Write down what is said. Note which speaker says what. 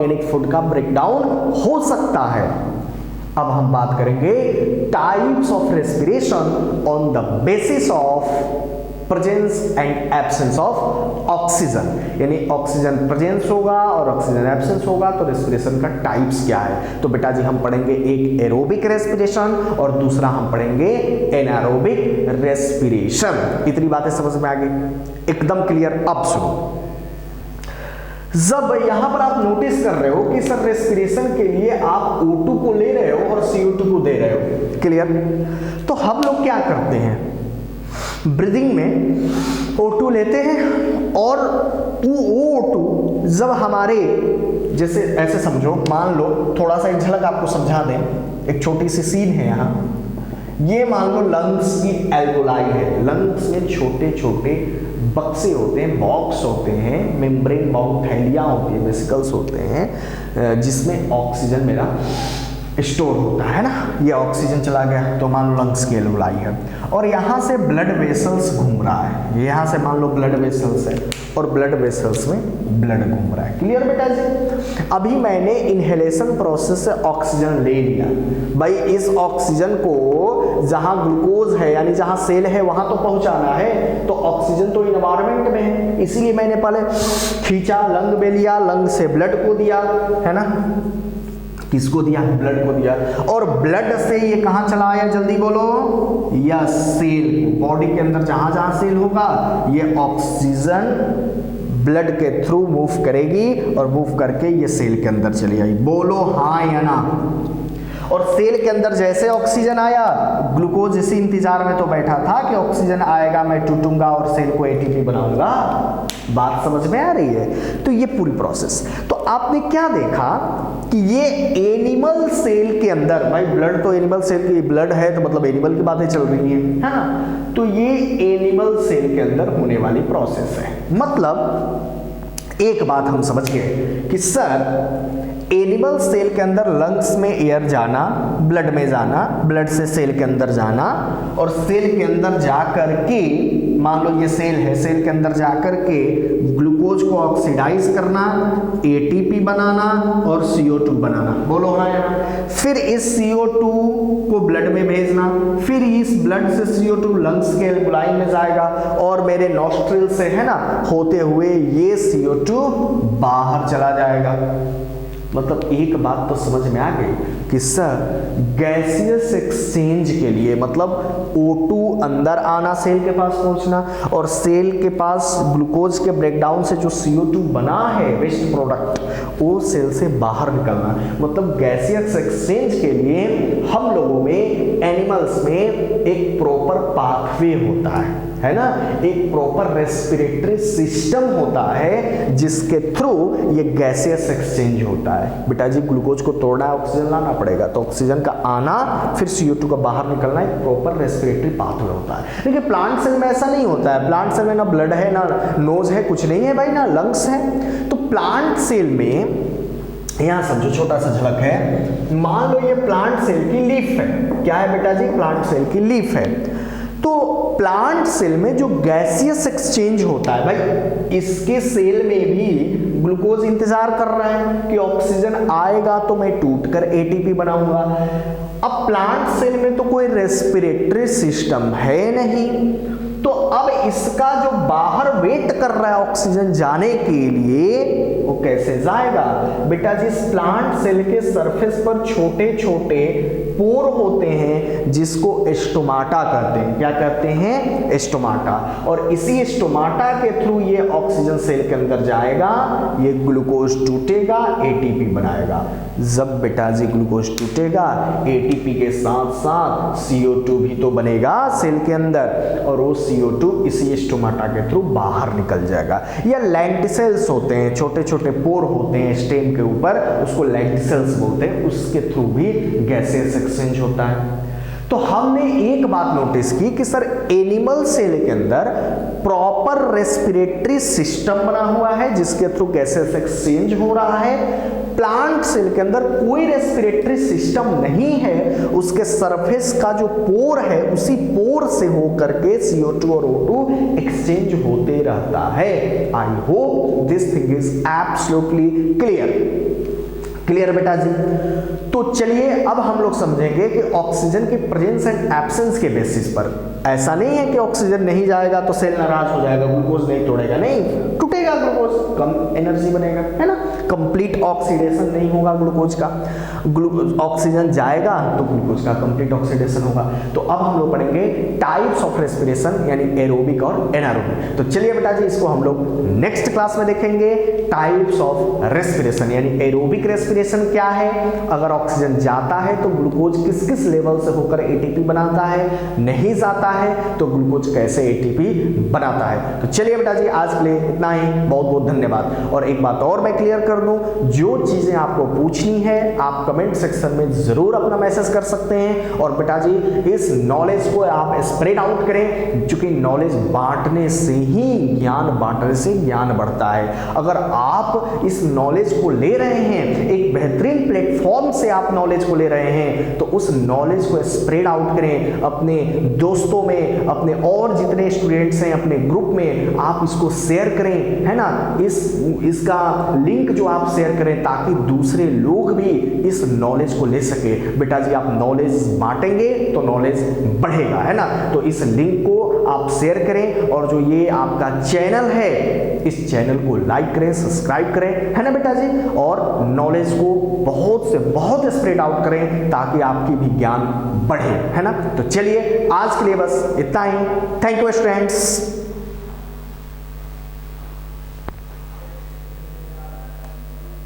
Speaker 1: Organic food का breakdown हो सकता है। अब हम बात करेंगे types of respiration on the basis of presence and absence of oxygen, यानी ऑक्सीजन प्रेजेंस होगा और ऑक्सीजन एब्सेंस होगा तो रेस्पिरेशन का टाइप्स क्या है। तो बेटा जी हम पढ़ेंगे एक एरोबिक रेस्पिरेशन और दूसरा हम पढ़ेंगे एनारोबिक रेस्पिरेशन। इतनी बातें समझ में आ गई, एकदम क्लियर। अब सुनो, जब यहां पर आप नोटिस कर रहे हो कि सर रेस्पिरेशन के लिए आप O2 को ले रहे हो और CO2 को दे रहे हो, क्लियर, तो हम लोग क्या करते हैं, ब्रीदिंग में O2 लेते हैं और O2 जब हमारे, जैसे ऐसे समझो, मान लो थोड़ा सा एक झलक आपको समझा दें, एक छोटी सी सीन है यहाँ, ये मान लो लंग्स की एल्वोलाई है। लंग्स में छोटे छोटे बक्से होते हैं, बॉक्स होते हैं, मेम्ब्रेन बाउंड थैलियाँ होती है, वेसिकल्स होते हैं, जिसमें ऑक्सीजन मेरा स्टोर होता है ना। ये ऑक्सीजन चला गया तो मान लो लंग्स की एल्वोलाई है और यहाँ से ब्लड वेसल्स घूम रहा है, यहाँ से मान लो ब्लड वेसल्स है और ब्लड वेसल्स में ब्लड घूम रहा है, क्लियर बेटा जी। अभी मैंने इनहेलेशन प्रोसेस से ऑक्सीजन ले लिया, भाई इस ऑक्सीजन को जहाँ ग्लूकोज है यानी जहाँ सेल है वहाँ तो पहुँचाना है, तो ऑक्सीजन तो इन्वायरमेंट में है, इसीलिए मैंने पहले खींचा, लंग में लिया, लंग से ब्लड को दिया, है ना, किसको दिया, ब्लड को दिया, और ब्लड से ये कहां चला आया, जल्दी बोलो, या सेल, बॉडी के अंदर जहां जहां सेल होगा ये ऑक्सीजन ब्लड के थ्रू मूव करेगी और मूव करके ये सेल के अंदर चली आई, बोलो हाँ या ना। और सेल के अंदर जैसे ऑक्सीजन आया, ग्लूकोज इसी इंतजार में तो बैठा था कि ऑक्सीजन आएगा, मैं टूटूंगा और सेल को एटीपी बनाऊंगा। बात समझ में आ रही है। तो ये पूरी प्रोसेस, तो आपने क्या देखा कि ये एनिमल सेल के अंदर, भाई ब्लड तो एनिमल सेल की, ब्लड है तो मतलब एनिमल की बातें चल रही हैं, है ना, तो ये एनिमल सेल के अंदर होने वाली प्रोसेस है। मतलब एक बात हम समझ गए कि सर एनिमल सेल के अंदर लंग्स में एयर जाना, ब्लड में जाना, ब्लड से सेल के अंदर जाना, और सेल के अंदर जाकर के, मान लो ये सेल है, सेल के अंदर जाकर के ग्लूकोज को ऑक्सीडाइज करना, एटीपी बनाना और CO2 बनाना, बोलो हाँ यार। फिर इस CO2 को ब्लड में भेजना, फिर इस ब्लड से CO2 लंग्स के एल्वोलाई में जाएगा और मेरे नॉस्ट्रिल से, है ना, होते हुए ये CO2 बाहर चला जाएगा। मतलब एक बात तो समझ में आ गई कि सर गैसियस एक्सचेंज के लिए, मतलब O2 अंदर आना, सेल के पास पहुंचना, और सेल के पास ग्लूकोज के ब्रेकडाउन से जो CO2 बना है वेस्ट प्रोडक्ट, वो सेल से बाहर निकलना। मतलब गैसियस एक्सचेंज के लिए हम लोगों में, एनिमल्स में एक प्रॉपर पाथवे होता है ना, एक प्रॉपर रेस्पिरेटरी सिस्टम होता है जिसके थ्रू ये गैसियस एक्सचेंज होता है। बेटा जी ग्लूकोज को तोड़ना है, ऑक्सीजन लाना पड़ेगा, तो ऑक्सीजन का आना फिर CO2 का बाहर निकलना, एक प्रॉपर रेस्पिरेटरी पाथवे होता है। लेकिन प्लांट सेल में ऐसा नहीं होता है। प्लांट सेल में ना ब्लड है, ना नोज है, कुछ नहीं है भाई, ना लंग्स है। तो प्लांट सेल में यहां समझो, छोटा सा झलक है, मान लो ये प्लांट सेल की लीफ है। क्या है बेटा जी, प्लांट सेल की लीफ है। तो प्लांट सेल में जो गैसियस एक्सचेंज होता है भाई, इसके सेल में भी ग्लूकोज इंतजार कर रहा है कि ऑक्सीजन आएगा तो मैं टूटकर एटीपी बनाऊंगा। अब प्लांट सेल में तो कोई रेस्पिरेटरी सिस्टम है नहीं, तो अब इसका जो बाहर वेट कर रहा है ऑक्सीजन जाने के लिए, वो कैसे जाएगा बेटा जी। इस प्लांट सेल के सरफेस पर छोटे छोटे पोर होते हैं जिसको एस्टोमाटा कहते हैं। क्या कहते हैं, एस्टोमाटा। और इसी एस्टोमाटा के थ्रू ये ऑक्सीजन सेल के अंदर जाएगा, ये ग्लूकोज टूटेगा, एटीपी बनाएगा। जब बेटा जी ग्लूकोज टूटेगा, एटीपी के साथ साथ CO2 भी तो बनेगा सेल के अंदर, और वो CO2 इसी एस्टोमाटा के थ्रू बाहर निकल जाएगा। या लेंटिसेल्स होते हैं, छोटे छोटे पोर होते हैं स्टेम के ऊपर, उसको लेंटिसेल्स बोलते हैं, उसके थ्रू भी गैसेस एक्सचेंज होता है। तो हमने एक बात नोटिस की कि सर एनिमल सेल के अंदर प्रॉपर रेस्पिरेटरी सिस्टम बना हुआ है जिसके थ्रू गैसेस एक्सचेंज हो रहा है। प्लांट सेल के अंदर कोई रेस्पिरेटरी सिस्टम नहीं है, उसके सरफेस का जो पोर है उसी पोर से होकर के CO2 और O2 एक्सचेंज होते रहता है। I hope this thing is absolutely clear. Clear बेटा जी। तो चलिए अब हम लोग समझेंगे कि ऑक्सीजन के प्रेजेंस एंड एब्सेंस के बेसिस पर, ऐसा नहीं है कि ऑक्सीजन नहीं जाएगा तो सेल नाराज हो जाएगा, ग्लूकोज नहीं तोड़ेगा, नहीं टूटेगा ग्लूकोज, कम एनर्जी बनेगा, है ना, कंप्लीट ऑक्सीडेशन नहीं होगा ग्लूकोज का, ऑक्सीजन जाएगा तो ग्लूकोज का कंप्लीट ऑक्सीडेशन होगा। तो अब हम लोग पढ़ेंगे टाइप्स ऑफ रेस्पिरेशन यानी एरोबिक और एनारोबिक। तो चलिए बेटा जी इसको हम लोग नेक्स्ट क्लास में देखेंगे। टाइप्स ऑफ रेस्पिरेशन यानी एरोबिक रेस्पिरेशन क्या है, अगर ऑक्सीजन जाता है तो ग्लूकोज किस किस लेवल से होकर एटीपी बनाता है, नहीं जाता है तो ग्लूकोज कैसे एटीपी बनाता है। तो चलिए बेटा जी आज के लिए इतना ही, बहुत बहुत धन्यवाद। और एक बात और मैं क्लियर कर दूं, जो चीजें आपको पूछनी है आप कमेंट सेक्शन में जरूर अपना मैसेज कर सकते हैं। और बेटा जी इस नॉलेज को आप स्प्रेड आउट करें, क्योंकि नॉलेज बांटने से ही ज्ञान, बांटने से ज्ञान बढ़ता है। अगर आप इस नॉलेज को ले रहे हैं, एक बेहतरीन प्लेटफॉर्म से आप नॉलेज को ले रहे हैं, तो उस नॉलेज को स्प्रेड आउट करें अपने दोस्तों में, अपने और जितने स्टूडेंट्स हैं अपने ग्रुप में आप इसको शेयर करें, है ना, इसका लिंक जो आप शेयर करें ताकि दूसरे लोग भी इस नॉलेज को ले सके। बेटा जी आप नॉलेज बांटेंगे तो नॉलेज बढ़ेगा, है ना। तो इस लिंक को आप शेयर करें और जो ये आपका चैनल है इस चैनल को लाइक करें, सब्सक्राइब करें, है ना बेटा जी, और नॉलेज को बहुत से बहुत स्प्रेड आउट करें ताकि आपकी भी ज्ञान बढ़े, है ना। तो चलिए आज के लिए बस इतना ही। Thank you students.